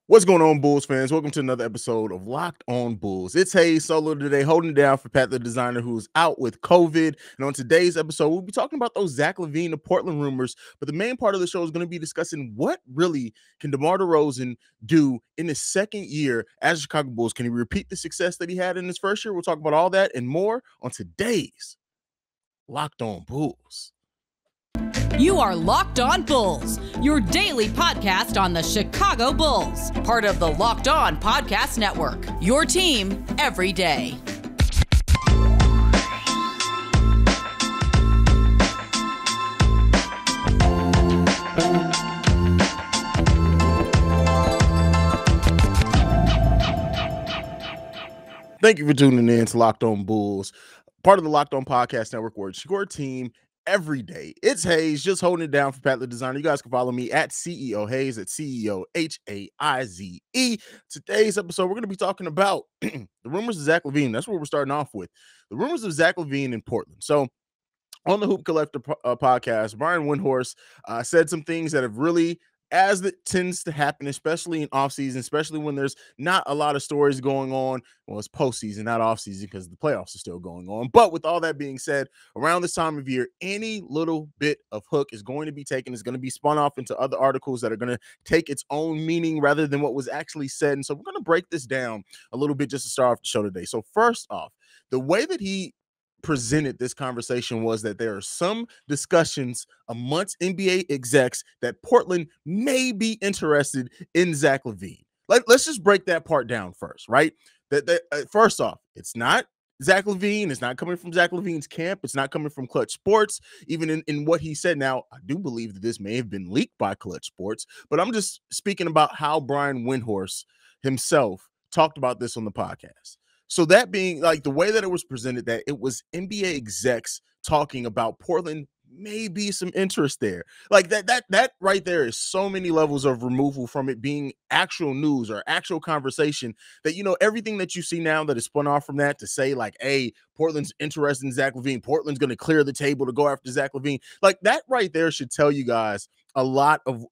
What's going on, Bulls fans? Welcome to another episode of Locked On Bulls. It's Haize solo today, holding it down for Pat the Designer, who's out with COVID. And on today's episode, we'll be talking about those Zach LaVine to Portland rumors. But the main part of the show is going to be discussing what really can DeMar DeRozan do in his second year as a Chicago Bulls. Can he repeat the success that he had in his first year? We'll talk about all that and more on today's Locked On Bulls. You are Locked On Bulls, your daily podcast on the Chicago Bulls, part of the Locked On Podcast Network, your team every day. Thank you for tuning in to Locked On Bulls, part of the Locked On Podcast Network, where it's your team every day. It's Haize, just holding it down for Pat the Designer. You guys can follow me at CEO Haize, at CEO Haize. Today's episode, we're going to be talking about the rumors of Zach LaVine. That's what we're starting off with. The rumors of Zach LaVine in Portland. So on the Hoop Collector podcast, Brian Windhorst said some things that have really, as it tends to happen, especially in offseason, especially when there's not a lot of stories going on. Well, it's postseason, not offseason, because the playoffs are still going on. But with all that being said, around this time of year, any little bit of hook is going to be taken, is going to be spun off into other articles that are going to take its own meaning rather than what was actually said. And so we're going to break this down a little bit just to start off the show today. So first off, the way that he presented this conversation was that there are some discussions amongst NBA execs that Portland may be interested in Zach LaVine. Let's just break that part down first, right? First off, it's not Zach LaVine. It's not coming from Zach LaVine's camp. It's not coming from Clutch Sports, even in what he said. Now, I do believe that this may have been leaked by Clutch Sports, but I'm just speaking about how Brian Windhorst himself talked about this on the podcast. So that being like the way that it was presented, that it was NBA execs talking about Portland, maybe some interest there. Like that right there is so many levels of removal from it being actual news or actual conversation that, you know, everything that you see now that is spun off from that to say like, hey, Portland's interested in Zach LaVine, Portland's going to clear the table to go after Zach LaVine. Like that right there should tell you guys a lot of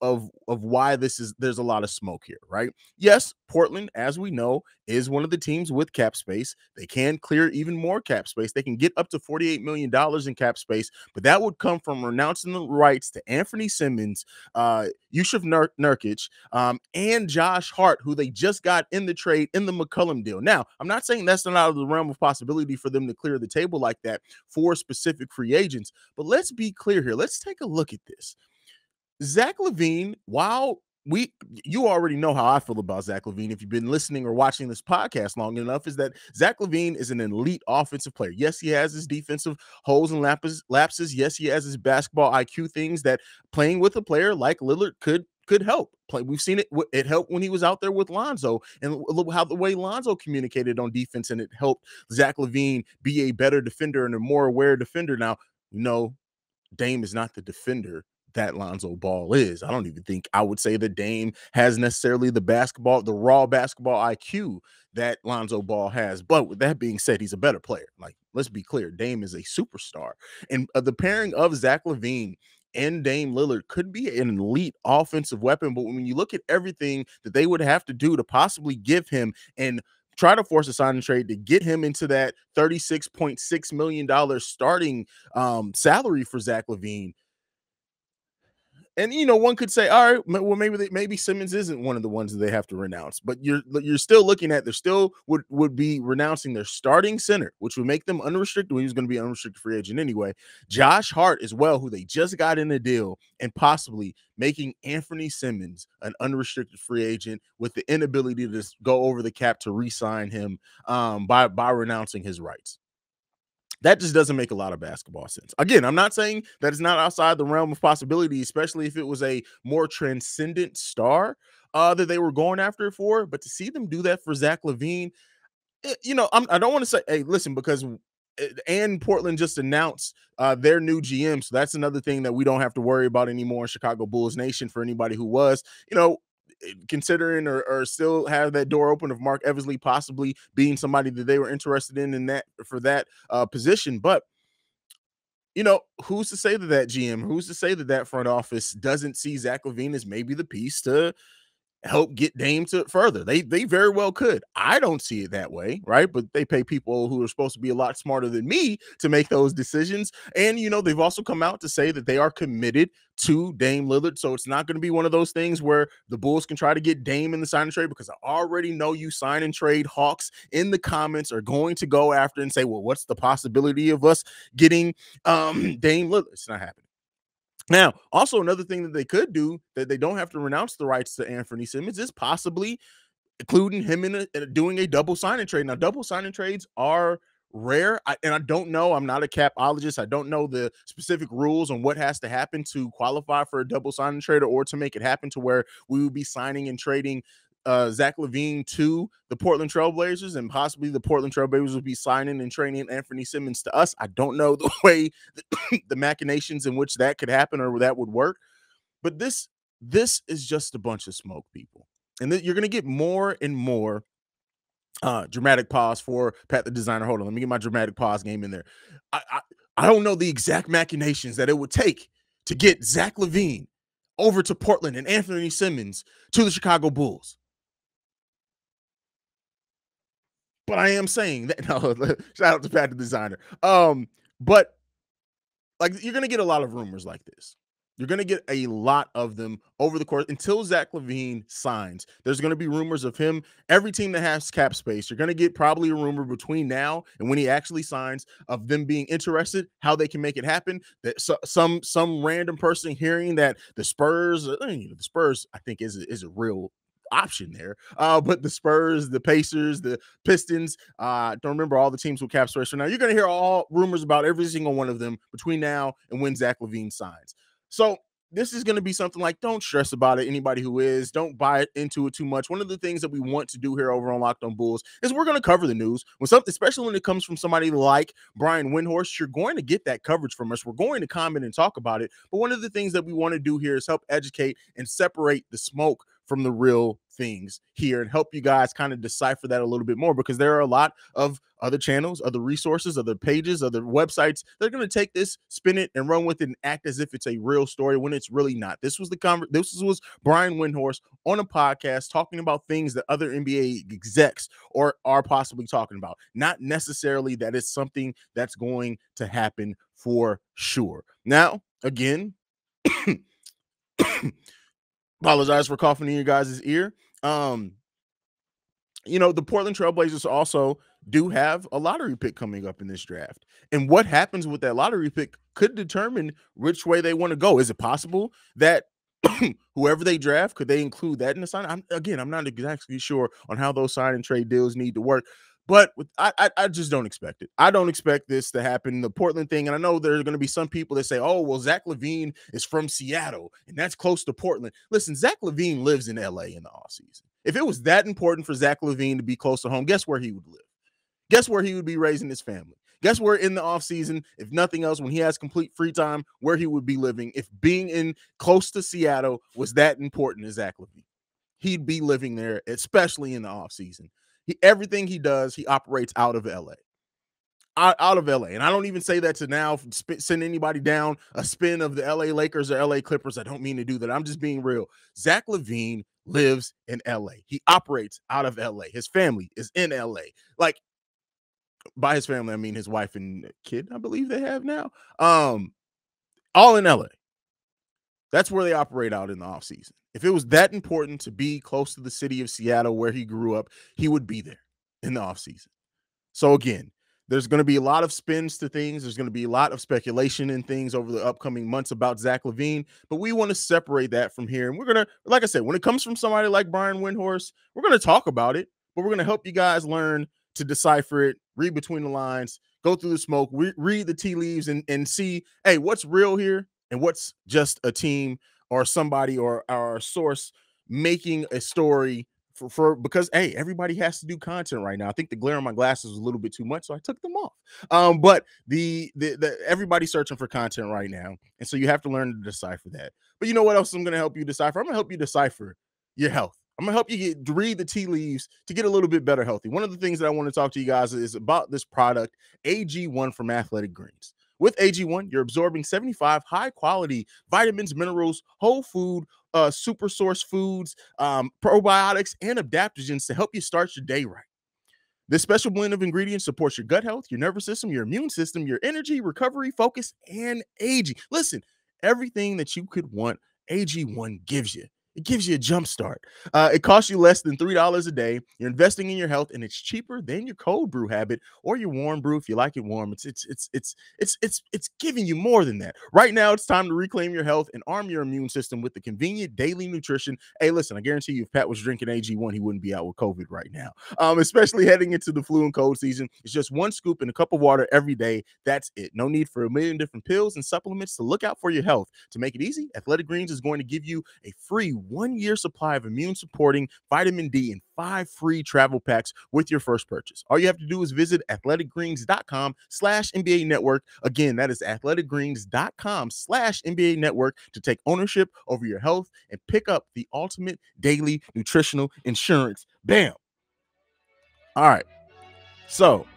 why there's a lot of smoke here, right? Yes, Portland, as we know, is one of the teams with cap space. They can clear even more cap space. They can get up to $48 million in cap space, but that would come from renouncing the rights to Anthony Simmons, Yusuf Nurkic, and Josh Hart, who they just got in the trade in the McCollum deal. Now, I'm not saying that's not out of the realm of possibility for them to clear the table like that for specific free agents, but let's be clear here. Let's take a look at this. Zach LaVine, while you already know how I feel about Zach LaVine if you've been listening or watching this podcast long enough, is that Zach LaVine is an elite offensive player. Yes, he has his defensive holes and lapses. Yes, he has his basketball IQ things that playing with a player like Lillard could help. We've seen it. It helped when he was out there with Lonzo, and look how the way Lonzo communicated on defense, and it helped Zach LaVine be a better defender and a more aware defender. Now, you know, Dame is not the defender that Lonzo Ball is. I don't even think I would say that Dame has necessarily the raw basketball IQ that Lonzo Ball has. But with that being said, he's a better player. Like, let's be clear, Dame is a superstar. And the pairing of Zach LaVine and Dame Lillard could be an elite offensive weapon. But when you look at everything that they would have to do to possibly give him and try to force a signing trade to get him into that $36.6 million starting salary for Zach LaVine. And, you know, one could say, all right, well, maybe Simmons isn't one of the ones that they have to renounce. But you're still looking at, they still would be renouncing their starting center, which would make them unrestricted. Well, he was going to be an unrestricted free agent anyway. Josh Hart as well, who they just got in a deal, and possibly making Anthony Simmons an unrestricted free agent with the inability to just go over the cap to re-sign him by renouncing his rights. That just doesn't make a lot of basketball sense. Again, I'm not saying that it's not outside the realm of possibility, especially if it was a more transcendent star that they were going after it for. But to see them do that for Zach LaVine, you know, I don't want to say, hey, listen, because and Portland just announced their new GM. So that's another thing that we don't have to worry about anymore in Chicago Bulls Nation for anybody who was, you know, considering or still have that door open of Mark Eversley possibly being somebody that they were interested in that for that position. But, you know, who's to say that GM, who's to say that front office doesn't see Zach LaVine as maybe the piece to help get Dame to further. They very well could. I don't see it that way, right? But they pay people who are supposed to be a lot smarter than me to make those decisions. And they've also come out to say that they are committed to Dame Lillard. So it's not going to be one of those things where the Bulls can try to get Dame in the sign and trade, because I already know you sign and trade hawks in the comments are going to go after and say, well, what's the possibility of us getting Dame Lillard? It's not happening. Now, also another thing that they could do that they don't have to renounce the rights to Anthony Simmons is possibly including him in doing a double signing trade. Now, double signing trades are rare, and I don't know. I'm not a capologist. I don't know the specific rules on what has to happen to qualify for a double signing trade or to make it happen to where we would be signing and trading Zach LaVine to the Portland Trailblazers, and possibly the Portland Trailblazers would be signing and trading Anthony Simmons to us. I don't know the way the machinations in which that could happen or that would work, but this is just a bunch of smoke, people. And you're going to get more and more dramatic pause for Pat the Designer. Hold on, let me get my dramatic pause game in there. I don't know the exact machinations that it would take to get Zach LaVine over to Portland and Anthony Simmons to the Chicago Bulls. But I am saying that, no, shout out to Pat the Designer. But like, you're going to get a lot of rumors like this. You're going to get a lot of them over the course until Zach LaVine signs. There's going to be rumors of him. Every team that has cap space, you're going to get probably a rumor between now and when he actually signs of them being interested, how they can make it happen. That some random person hearing that the Spurs, I think is a real option there. But the Spurs, the Pacers, the Pistons, don't remember all the teams with cap space. So now you're going to hear all rumors about every single one of them between now and when Zach LaVine signs. So this is going to be something like, don't stress about it. Anybody who is, don't buy into it too much. One of the things that we want to do here over on Locked On Bulls is we're going to cover the news when something, especially when it comes from somebody like Brian Windhorst. You're going to get that coverage from us. We're going to comment and talk about it. But one of the things that we want to do here is help educate and separate the smoke from the real things here and help you guys kind of decipher that a little bit more, because there are a lot of other channels, other resources, other pages, other websites that are going to take this, spin it, and run with it and act as if it's a real story when it's really not. This was Brian Windhorst on a podcast talking about things that other NBA execs are possibly talking about, not necessarily that it's something that's going to happen for sure. Now, again, apologize for coughing in your guys' ear. The Portland Trailblazers also do have a lottery pick coming up in this draft. And what happens with that lottery pick could determine which way they want to go. Is it possible that whoever they draft, could they include that in the sign? I'm not exactly sure on how those sign and trade deals need to work. But I just don't expect it. I don't expect this to happen. The Portland thing, and I know there are going to be some people that say, oh, well, Zach LaVine is from Seattle, and that's close to Portland. Listen, Zach LaVine lives in L.A. in the offseason. If it was that important for Zach LaVine to be close to home, guess where he would live? Guess where he would be raising his family? Guess where in the offseason, if nothing else, when he has complete free time, where he would be living if being in close to Seattle was that important to Zach LaVine? He'd be living there, especially in the offseason. Everything he does, he operates out of LA. Out of LA. And I don't even say that to now send anybody down a spin of the LA Lakers or LA Clippers. I don't mean to do that. I'm just being real. Zach LaVine lives in LA. He operates out of LA. His family is in LA. Like, by his family, I mean his wife and kid, I believe they have now. All in LA. That's where they operate out in the offseason. If it was that important to be close to the city of Seattle where he grew up, he would be there in the offseason. So again, there's going to be a lot of spins to things. There's going to be a lot of speculation and things over the upcoming months about Zach LaVine, but we want to separate that from here. And we're going to, like I said, when it comes from somebody like Brian Windhorst, we're going to talk about it, but we're going to help you guys learn to decipher it, read between the lines, go through the smoke, read the tea leaves and see, hey, what's real here and what's just a team or somebody or our source making a story for because, hey, everybody has to do content right now. I think the glare on my glasses was a little bit too much, so I took them off. But the everybody's searching for content right now, and so you have to learn to decipher that. But you know what else I'm going to help you decipher? I'm going to help you decipher your health. I'm going to help you read the tea leaves to get a little bit better healthy. One of the things that I want to talk to you guys is about this product, AG1 from Athletic Greens. With AG1, you're absorbing 75 high-quality vitamins, minerals, whole food, super source foods, probiotics, and adaptogens to help you start your day right. This special blend of ingredients supports your gut health, your nervous system, your immune system, your energy, recovery, focus, and aging. Listen, everything that you could want, AG1 gives you. It gives you a jump start. It costs you less than $3 a day. You're investing in your health, and it's cheaper than your cold brew habit or your warm brew if you like it warm. It's giving you more than that. Right now, it's time to reclaim your health and arm your immune system with the convenient daily nutrition. Hey, listen, I guarantee you, if Pat was drinking AG1, he wouldn't be out with COVID right now. Especially heading into the flu and cold season. It's just one scoop in a cup of water every day. That's it. No need for a million different pills and supplements to look out for your health. To make it easy, Athletic Greens is going to give you a free 1-year supply of immune supporting vitamin D and 5 free travel packs with your first purchase. All you have to do is visit athleticgreens.com/NBA network. Again, that is athleticgreens.com/NBA network to take ownership over your health and pick up the ultimate daily nutritional insurance. Bam. All right. So,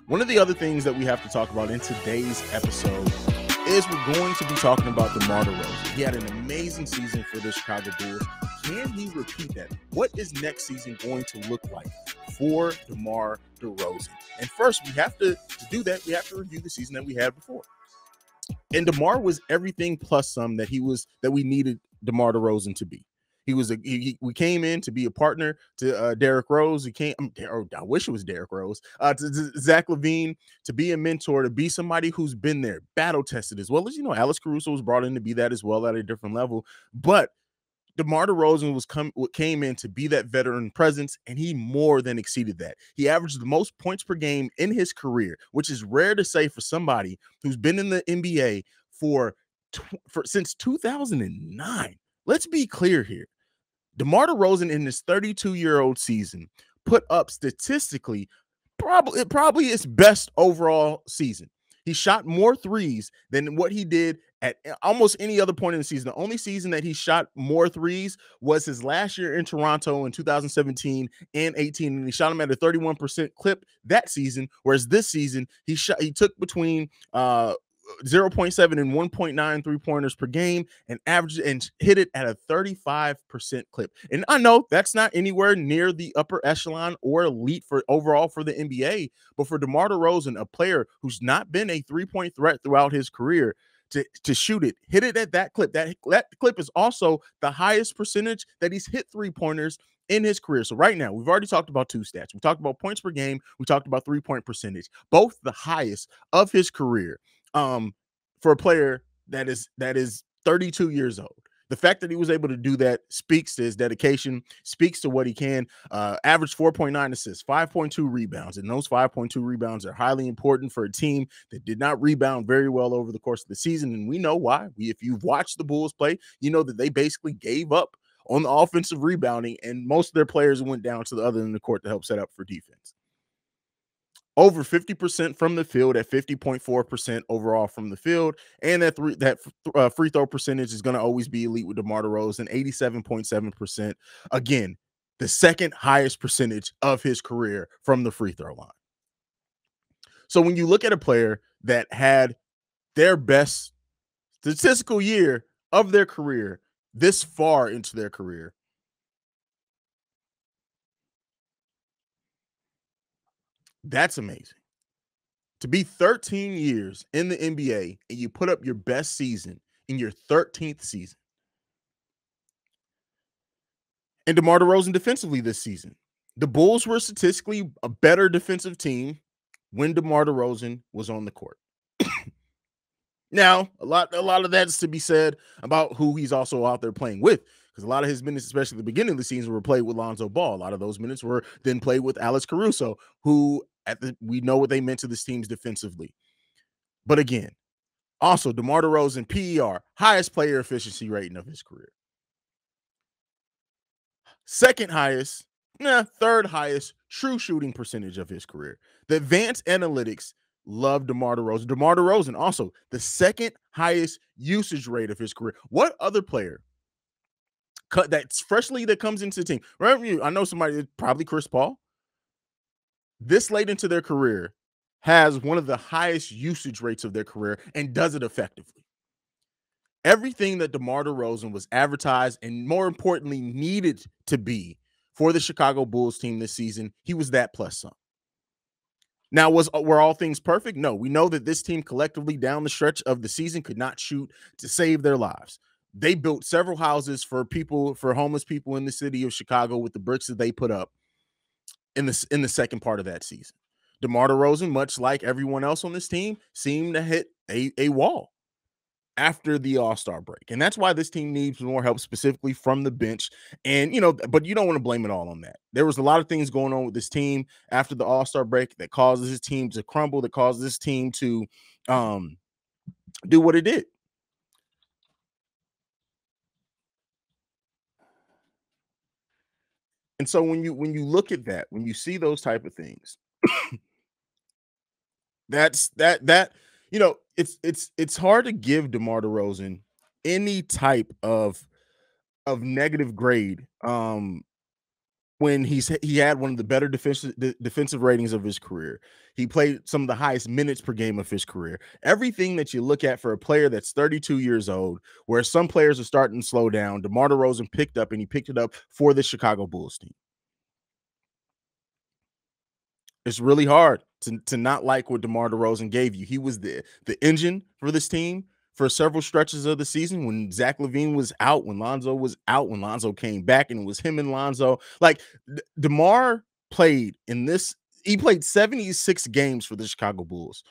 one of the other things that we have to talk about in today's episode is we're going to be talking about DeMar DeRozan. He had an amazing season for the Chicago Bulls. Can he repeat that? What is next season going to look like for DeMar DeRozan? And first, we have to do that, we have to review the season that we had before. And DeMar was everything plus some that we needed DeMar DeRozan to be. We came in to be a partner to Derrick Rose. I wish it was Derrick Rose. To Zach LaVine, to be a mentor, to be somebody who's been there, battle tested, as well as, Alex Caruso was brought in to be that as well at a different level. But DeMar DeRozan came in to be that veteran presence, and he more than exceeded that. He averaged the most points per game in his career, which is rare to say for somebody who's been in the NBA since 2009. Let's be clear here. DeMar DeRozan in his 32-year-old season put up statistically probably his best overall season. He shot more threes than what he did at almost any other point in the season. The only season that he shot more threes was his last year in Toronto in 2017 and 18, and he shot them at a 31% clip that season, whereas this season he took between 0.7 and 1.9 three-pointers per game and averaged and hit it at a 35% clip. And I know that's not anywhere near the upper echelon or elite for overall for the NBA, but for DeMar DeRozan, a player who's not been a three-point threat throughout his career, to shoot it, hit it at that clip. That clip is also the highest percentage that he's hit three-pointers in his career. So right now, we've already talked about two stats. We talked about points per game. We talked about three-point percentage, both the highest of his career. For a player that is 32 years old. The fact that he was able to do that speaks to his dedication, speaks to what he can. Average 4.9 assists, 5.2 rebounds, and those 5.2 rebounds are highly important for a team that did not rebound very well over the course of the season, and we know why. If you've watched the Bulls play, you know that they basically gave up on the offensive rebounding, and most of their players went down to the other end of the court to help set up for defense. Over 50% from the field at 50.4% overall from the field. And that free throw percentage is going to always be elite with DeMar DeRozan, 87.7%. Again, the second highest percentage of his career from the free throw line. So when you look at a player that had their best statistical year of their career this far into their career, that's amazing. To be 13 years in the NBA and you put up your best season in your 13th season. And DeMar DeRozan defensively this season. The Bulls were statistically a better defensive team when DeMar DeRozan was on the court. Now, a lot of that's to be said about who he's also out there playing with. Because a lot of his minutes, especially at the beginning of the season, were played with Lonzo Ball. A lot of those minutes were then played with Alex Caruso, who we know what they meant to this team's defensively. But again, also DeMar DeRozan, PER, highest player efficiency rating of his career. Second highest, third highest true shooting percentage of his career. The advanced analytics love DeMar DeRozan. DeMar DeRozan also the second highest usage rate of his career. What other player that's freshly that comes into the team? Remember, I know somebody, probably Chris Paul. This late into their career, has one of the highest usage rates of their career and does it effectively. Everything that DeMar DeRozan was advertised and, more importantly, needed to be for the Chicago Bulls team this season, he was that plus some. Now, were all things perfect? No. We know that this team collectively down the stretch of the season could not shoot to save their lives. They built several houses for homeless people in the city of Chicago with the bricks that they put up in the second part of that season. DeMar DeRozan, much like everyone else on this team, seemed to hit a wall after the All-Star break. And that's why this team needs more help, specifically from the bench. And, but you don't want to blame it all on that. There was a lot of things going on with this team after the All-Star break that causes this team to crumble, that causes this team to do what it did. And so when you look at that, when you see those type of things, it's hard to give DeMar DeRozan any type of negative grade when he had one of the better defensive ratings of his career. He played some of the highest minutes per game of his career. Everything that you look at for a player that's 32 years old, where some players are starting to slow down, DeMar DeRozan picked up, and he picked it up for the Chicago Bulls team. It's really hard to not like what DeMar DeRozan gave you. He was the engine for this team for several stretches of the season. When Zach LaVine was out, when Lonzo was out, when Lonzo came back, and it was him and Lonzo. Like, DeMar played he played 76 games for the Chicago Bulls,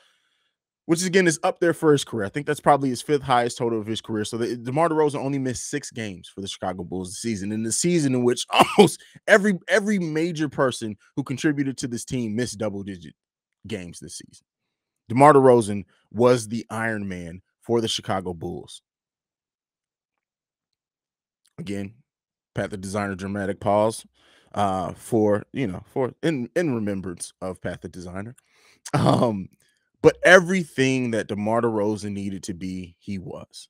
which again is up there for his career. I think that's probably his fifth highest total of his career. So DeMar DeRozan only missed 6 games for the Chicago Bulls this season, in the season in which almost every major person who contributed to this team missed double-digit games this season. DeMar DeRozan was the Iron Man for the Chicago Bulls. Again, Pat the Designer dramatic pause in remembrance of Pat the Designer. But everything that DeMar DeRozan needed to be, he was.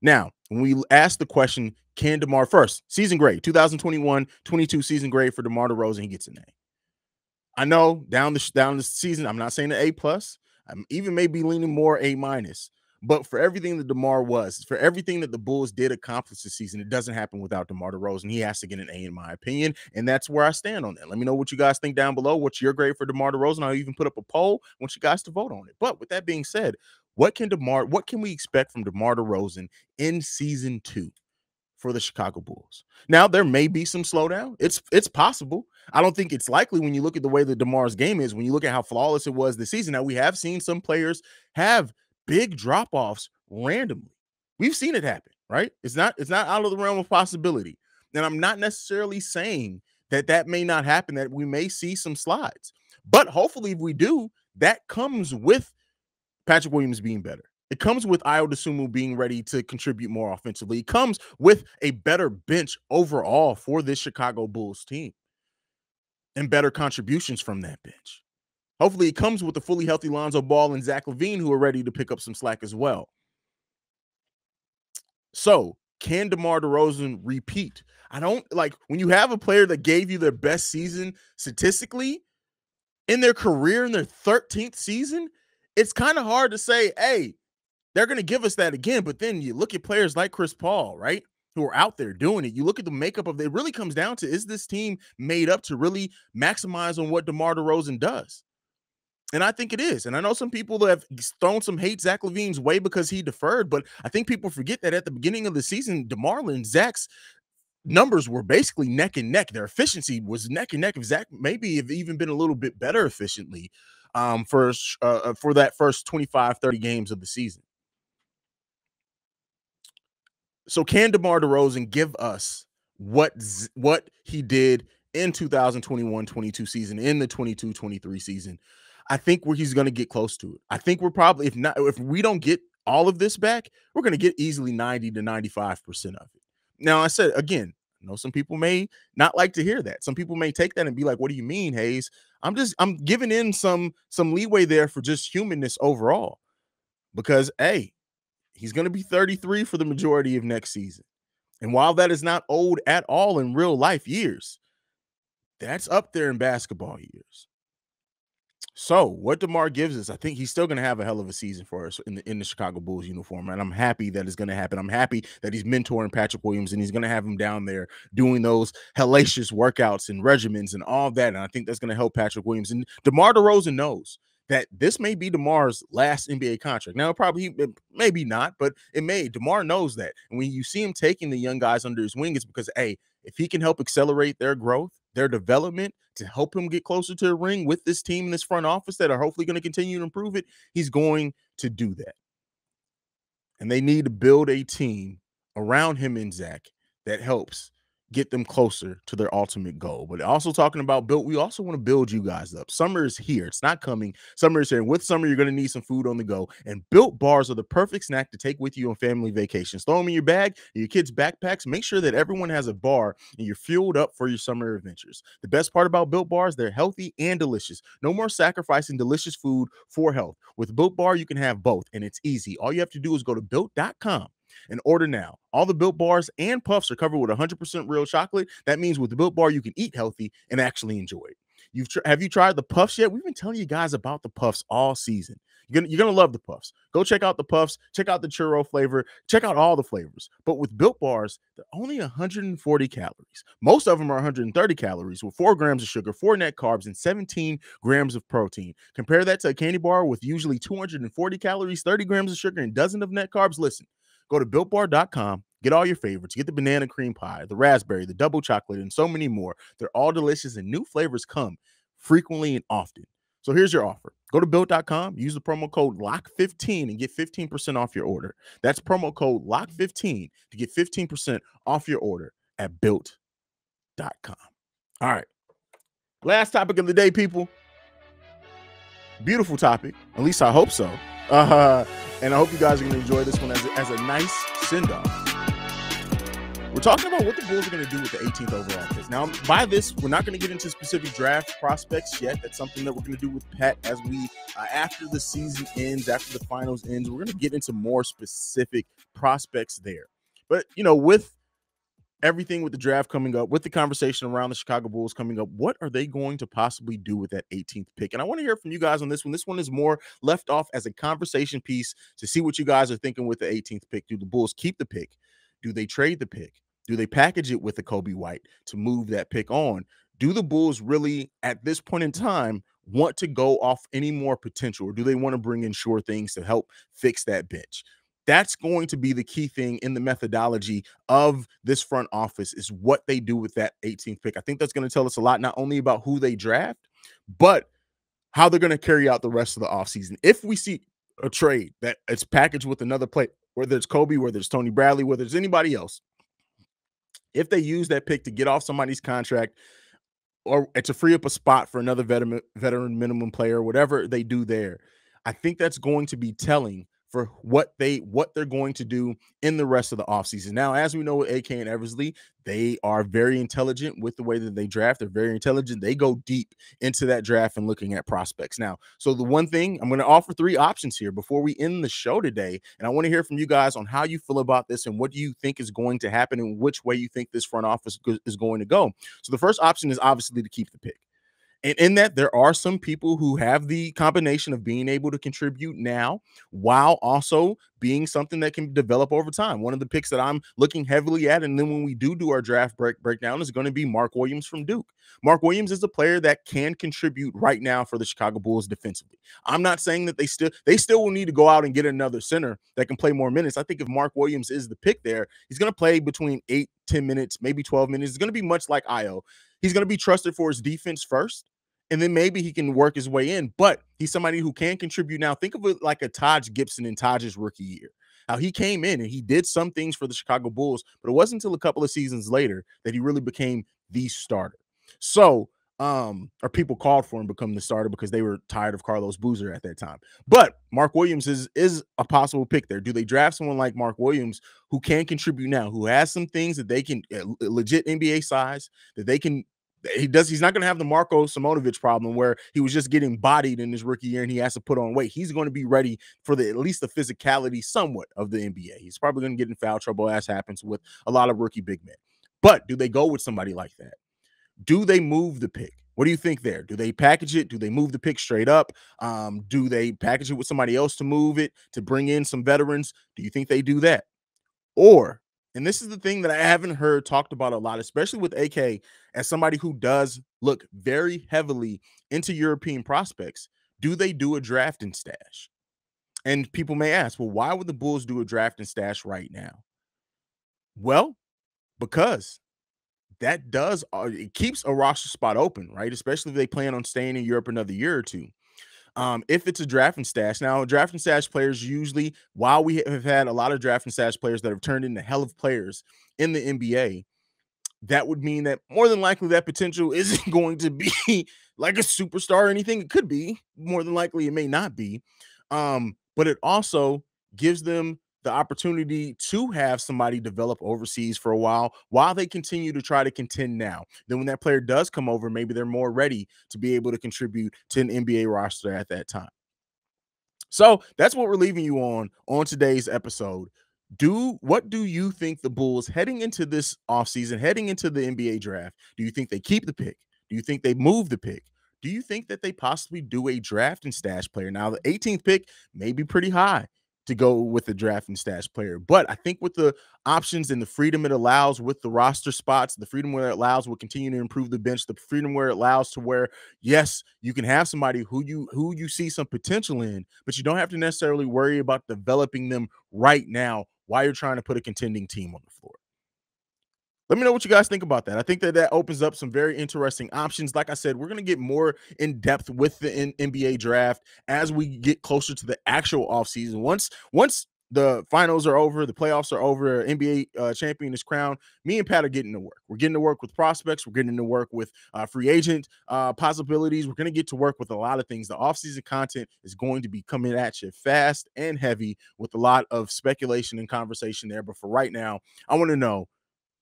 Now, when we ask the question, can DeMar first season grade 2021-22 season grade for DeMar DeRozan, he gets an A. I know down the season, I'm not saying an A plus. I'm even maybe leaning more A minus. But for everything that DeMar was, for everything that the Bulls did accomplish this season, it doesn't happen without DeMar DeRozan. He has to get an A, in my opinion, and that's where I stand on that. Let me know what you guys think down below. What's your grade for DeMar DeRozan? I'll even put up a poll. I want you guys to vote on it. But with that being said, what can we expect from DeMar DeRozan in season 2 for the Chicago Bulls? Now, there may be some slowdown. It's possible. I don't think it's likely when you look at the way that DeMar's game is, when you look at how flawless it was this season. Now, we have seen some players have big drop-offs randomly. We've seen it happen, right? It's not out of the realm of possibility. And I'm not necessarily saying that may not happen, that we may see some slides. But hopefully, if we do, that comes with Patrick Williams being better. It comes with Ayo Dosunmu being ready to contribute more offensively. It comes with a better bench overall for this Chicago Bulls team and better contributions from that bench. Hopefully, it comes with a fully healthy Lonzo Ball and Zach LaVine, who are ready to pick up some slack as well. So, can DeMar DeRozan repeat? I don't like when you have a player that gave you their best season statistically in their career in their 13th season. It's kind of hard to say, hey, they're going to give us that again. But then you look at players like Chris Paul, right, who are out there doing it. You look at the makeup of it. It really comes down to, is this team made up to really maximize on what DeMar DeRozan does? And I think it is. And I know some people have thrown some hate Zach LaVine's way because he deferred, but I think people forget that at the beginning of the season, DeMar and Zach's numbers were basically neck and neck. Their efficiency was neck and neck. If Zach maybe have even been a little bit better efficiently for that first 25, 30 games of the season. So can DeMar DeRozan give us what he did in 2021-22 season, in the 22-23 season? I think he's going to get close to it. I think we're probably, if we don't get all of this back, we're going to get easily 90 to 95% of it. Now, I said, again, I know some people may not like to hear that. Some people may take that and be like, what do you mean, Haize? I'm giving in some leeway there for just humanness overall, because, hey, he's going to be 33 for the majority of next season. And while that is not old at all in real life years, that's up there in basketball years. So what DeMar gives us, I think he's still going to have a hell of a season for us in the Chicago Bulls uniform, and I'm happy that it's going to happen. I'm happy that he's mentoring Patrick Williams, and he's going to have him down there doing those hellacious workouts and regimens and all that. And I think that's going to help Patrick Williams. And DeMar DeRozan knows that this may be DeMar's last NBA contract. Now, maybe not, but it may. DeMar knows that. And when you see him taking the young guys under his wing, it's because, hey, if he can help accelerate their growth, their development, to help him get closer to the ring with this team and this front office that are hopefully going to continue to improve it, he's going to do that. And they need to build a team around him and Zach that helps get them closer to their ultimate goal. But also talking about build, we also want to build you guys up. Summer is here. It's not coming. Summer is here. And with summer, you're going to need some food on the go. And Built Bars are the perfect snack to take with you on family vacations. Throw them in your bag, in your kids' backpacks. Make sure that everyone has a bar and you're fueled up for your summer adventures. The best part about Built Bars, they're healthy and delicious. No more sacrificing delicious food for health. With Built Bar, you can have both, and it's easy. All you have to do is go to Built.com and order now. All the Built Bars and Puffs are covered with 100% real chocolate. That means with the Built Bar, you can eat healthy and actually enjoy it. Have you tried the Puffs yet? We've been telling you guys about the Puffs all season. You're gonna love the Puffs. Go check out the Puffs. Check out the churro flavor. Check out all the flavors. But with Built Bars, they're only 140 calories. Most of them are 130 calories with 4 grams of sugar, 4 net carbs, and 17 grams of protein. Compare that to a candy bar with usually 240 calories, 30 grams of sugar, and dozens of net carbs. Listen. Go to BuiltBar.com, get all your favorites. Get the banana cream pie, the raspberry, the double chocolate, and so many more. They're all delicious, and new flavors come frequently and often. So here's your offer. Go to Built.com, use the promo code LOCK15 and get 15% off your order. That's promo code LOCK15 to get 15% off your order at Built.com. All right. Last topic of the day, people. Beautiful topic. At least I hope so. And I hope you guys are going to enjoy this one as a nice send-off. We're talking about what the Bulls are going to do with the 18th overall pick. Now, by this, we're not going to get into specific draft prospects yet. That's something that we're going to do with Pat as we, after the season ends, after the finals ends, we're going to get into more specific prospects there. But, with everything with the draft coming up, with the conversation around the Chicago Bulls coming up, what are they going to possibly do with that 18th pick? And I want to hear from you guys on this one. This one is more left off as a conversation piece to see what you guys are thinking with the 18th pick. Do the Bulls keep the pick? Do they trade the pick? Do they package it with the Kobe White to move that pick on? Do the Bulls really, at this point in time, want to go off any more potential, or do they want to bring in sure things to help fix that bench? That's going to be the key thing in the methodology of this front office, is what they do with that 18th pick. I think that's going to tell us a lot, not only about who they draft, but how they're going to carry out the rest of the offseason. If we see a trade that it's packaged with another player, whether it's Kobe, whether it's Tony Bradley, whether it's anybody else, if they use that pick to get off somebody's contract or to free up a spot for another veteran minimum player, whatever they do there, I think that's going to be telling for what they're going to do in the rest of the offseason. Now, as we know with AK and Eversley, they are very intelligent with the way that they draft. They're very intelligent. They go deep into that draft and looking at prospects. Now, so the one thing, I'm going to offer 3 options here before we end the show today, and I want to hear from you guys on how you feel about this and what do you think is going to happen and which way you think this front office is going to go. So the first option is obviously to keep the pick. And in that, there are some people who have the combination of being able to contribute now while also being something that can develop over time. One of the picks that I'm looking heavily at, and then when we do our draft breakdown, is going to be Mark Williams from Duke. Mark Williams is a player that can contribute right now for the Chicago Bulls defensively. I'm not saying that they still will need to go out and get another center that can play more minutes. I think if Mark Williams is the pick there, he's going to play between 8-10 minutes, maybe 12 minutes. It's going to be much like Io. He's going to be trusted for his defense first, and then maybe he can work his way in, but he's somebody who can contribute now. Think of it like a Taj Gibson in Taj's rookie year. How he came in and he did some things for the Chicago Bulls, but it wasn't until a couple of seasons later that he really became the starter. So, or people called for him to become the starter because they were tired of Carlos Boozer at that time. But Mark Williams is a possible pick there. Do they draft someone like Mark Williams who can contribute now, who has some things that they can, legit NBA size, that they can, he's not going to have the Marko Simonovic problem where he was just getting bodied in his rookie year and he has to put on weight. He's going to be ready for at least the physicality somewhat of the NBA. He's probably going to get in foul trouble, as happens with a lot of rookie big men. But do they go with somebody like that? Do they move the pick What do you think there? Do they package it? Do they move the pick straight up? Do they package it with somebody else to move it, to bring in some veterans? Do you think they do that? Or, and this is the thing that I haven't heard talked about a lot, especially with AK, as somebody who does look very heavily into European prospects, do they do a draft and stash? And people may ask, well, why would the Bulls do a draft and stash right now? Well, because that does it keeps a roster spot open, right? Especially if they plan on staying in Europe another year or two. If it's a draft and stash, now draft and stash players usually, while we have had a lot of draft and stash players that have turned into hell of players in the NBA, that would mean that more than likely that potential isn't going to be like a superstar or anything. It could be, more than likely it may not be. But it also gives them the opportunity to have somebody develop overseas for a while they continue to try to contend now. Then when that player does come over, maybe they're more ready to be able to contribute to an NBA roster at that time. So that's what we're leaving you on today's episode. What do you think the Bulls heading into this offseason, heading into the NBA draft? Do you think they keep the pick? Do you think they move the pick? Do you think that they possibly do a draft and stash player? Now, the 18th pick may be pretty high to go with the draft and stash player, but I think with the options and the freedom it allows with the roster spots, the freedom where it allows will continue to improve the bench, the freedom where it allows to where, yes, you can have somebody who you see some potential in, but you don't have to necessarily worry about developing them right now while you're trying to put a contending team on the floor. Let me know what you guys think about that. I think that opens up some very interesting options. Like I said, we're going to get more in depth with the NBA draft as we get closer to the actual offseason. Once the finals are over, the playoffs are over, NBA champion is crowned, me and Pat are getting to work. We're getting to work with prospects. We're getting to work with free agent possibilities. We're going to get to work with a lot of things. The offseason content is going to be coming at you fast and heavy with a lot of speculation and conversation there. But for right now, I want to know,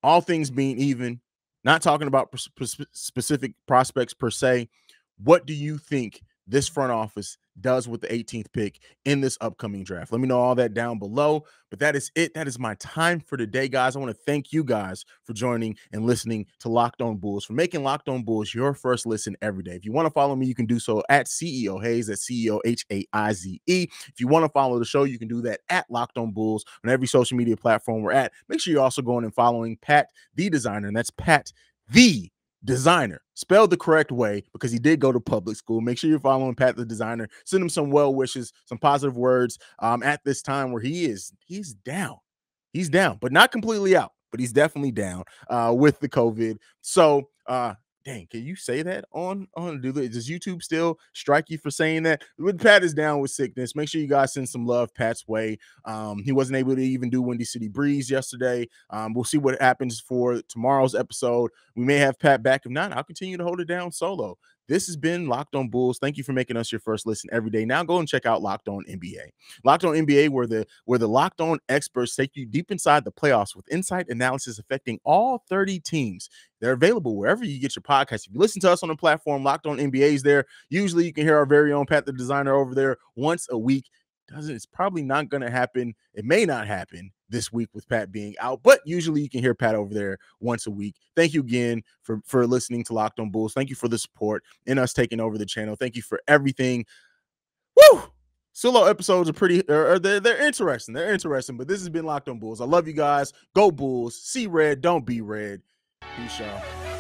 all things being even, not talking about specific prospects per se, what do you think this front office does with the 18th pick in this upcoming draft? Let me know all that down below. But that is it. That is my time for today, guys. I want to thank you guys for joining and listening to Locked On Bulls, for making Locked On Bulls your first listen every day. If you want to follow me, you can do so at CEO Haize, at CEO Haize. If you want to follow the show, you can do that at Locked On Bulls on every social media platform we're at. Make sure you're also going and following Pat the Designer, and that's Pat the Designer, spelled the correct way, because he did go to public school. Make sure you're following Pat the Designer. Send him some well wishes, some positive words at this time where he's down. He's down, but not completely out, but he's definitely down with the COVID. So dang, can you say that on does YouTube still strike you for saying that? When Pat is down with sickness, make sure you guys send some love Pat's way. He wasn't able to even do Windy City Breeze yesterday. We'll see what happens for tomorrow's episode. We may have Pat back. If not, I'll continue to hold it down solo. This has been Locked On Bulls. Thank you for making us your first listen every day. Now go and check out Locked On NBA. Locked On NBA, where the Locked On experts take you deep inside the playoffs with insight analysis affecting all 30 teams. They're available wherever you get your podcast. If you listen to us on the platform, Locked On NBA is there. Usually you can hear our very own Pat the Designer over there once a week. It's probably not going to happen. It may not happen this week with Pat being out, but usually you can hear Pat over there once a week. Thank you again for listening to Locked On Bulls. Thank you for the support and us taking over the channel. Thank you for everything. Woo! Solo episodes are pretty, they're interesting. They're interesting, but this has been Locked On Bulls. I love you guys. Go Bulls. See red, don't be red. Peace, y'all.